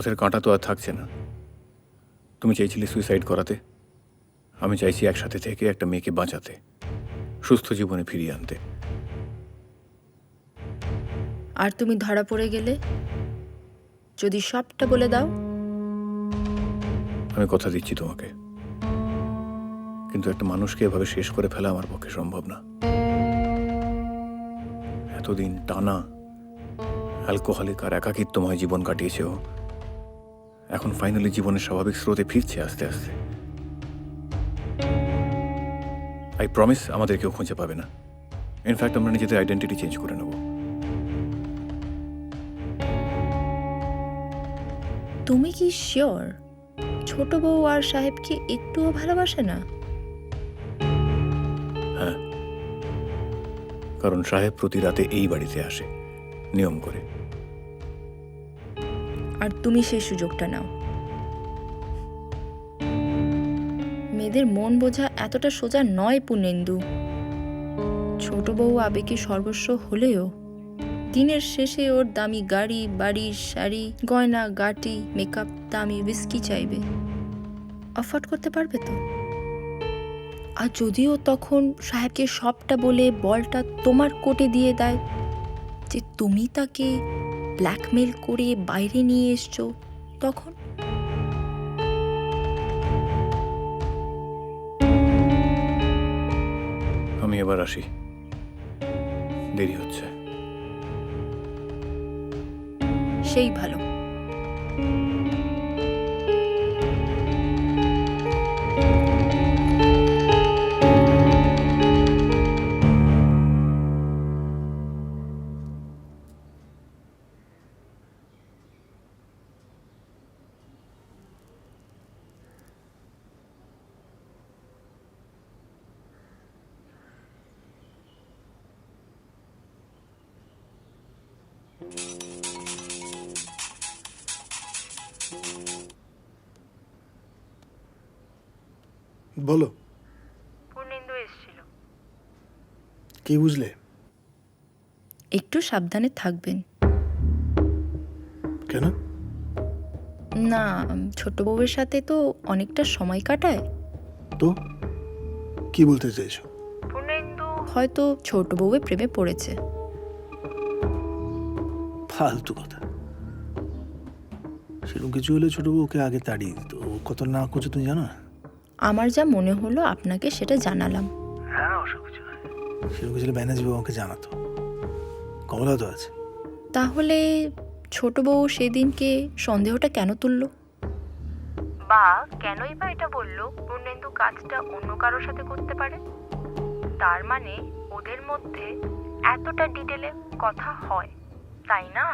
পথের কাঁটা তো আর থাকছে না। তুমি চাইছিলে সুইসাইড করাতে, আমি চাইছি একসাথে থেকে একটা মেয়েকে বাঁচাতে, সুস্থ জীবনে ফিরিয়ে আনতে। আর তুমি ধরা পড়ে গেলে যদি সবটা বলে দাও? আমি কথা দিচ্ছি তোমাকে, কিন্তু একটা মানুষকে এভাবে শেষ করে ফেলা আমার পক্ষে সম্ভব না। এতদিন টানা অ্যালকোহলিক আর একাকিত্বময় জীবন কাটিয়েছে ও, এখন ফাইনালি জীবনের স্বাভাবিক স্রোতে ফিরছে আস্তে আস্তে। আই প্রমিস আমাদের কেউ খুঁজে পাবে না। ইনফ্যাক্ট আমরা নিজেদের আইডেন্টিটি চেঞ্জ করে নেব। তুমি কি শিওর ছোট বউ আর সাহেবকে একটুও ভালোবাসে না? হ্যাঁ, কারণ সাহেব প্রতি রাতে এই বাড়িতে আসে নিয়ম করে। আর তুমি সেই সুযোগটা নাও। মেয়েদের মন বোঝা এতটা সোজা নয় পূর্ণেন্দু। ছোট বউ আবেগে সর্বস্ব হলেও দিনের শেষে ওর দামি গাড়ি, বাড়ি, শাড়ি, গয়না, গাটি, মেকআপ, দামি উইস্কি চাইবে। অফোর্ড করতে পারবে তো? আর যদিও তখন সাহেবকে সবটা বলে বলটা তোমার কোর্টে দিয়ে দেয় যে তুমি তাকে ব্ল্যাকমেল করে বাইরে নিয়ে এসছো, তখন? আমি এবার আসি, দেরি হচ্ছে। সেই ভালো। বলো। পূর্ণেন্দু এসেছিল। কি বুঝলে? একটু সাবধানে থাকবেন। কেন? না, ছোট বউয়ের সাথে তো অনেকটা সময় কাটায়। তো কি বলতে চাইছো? পূর্ণেন্দু হয়তো ছোট বউয়ের প্রেমে পড়েছে। ফালতু কথা। সেরকম কিছু হলে ছোট বউকে আগে তাড়িয়ে দিত। ও কত না করছে তুমি জানো না? আমার যা মনে হলো আপনাকে সেটা জানালাম। হ্যাঁ, ওসব কিছু নয়। সেরকম কিছু হলে ব্যানার্জি বাবু আমাকে জানাতো। কমলা তো আছে। তাহলে ছোট বউ সেদিনকে সন্দেহটা কেন তুলল? বা কেনই বা এটা বলল পূর্ণেন্দু কাজটা অন্য কারোর সাথে করতে পারে? তার মানে ওদের মধ্যে এতটা ডিটেলে কথা হয়, তাই না?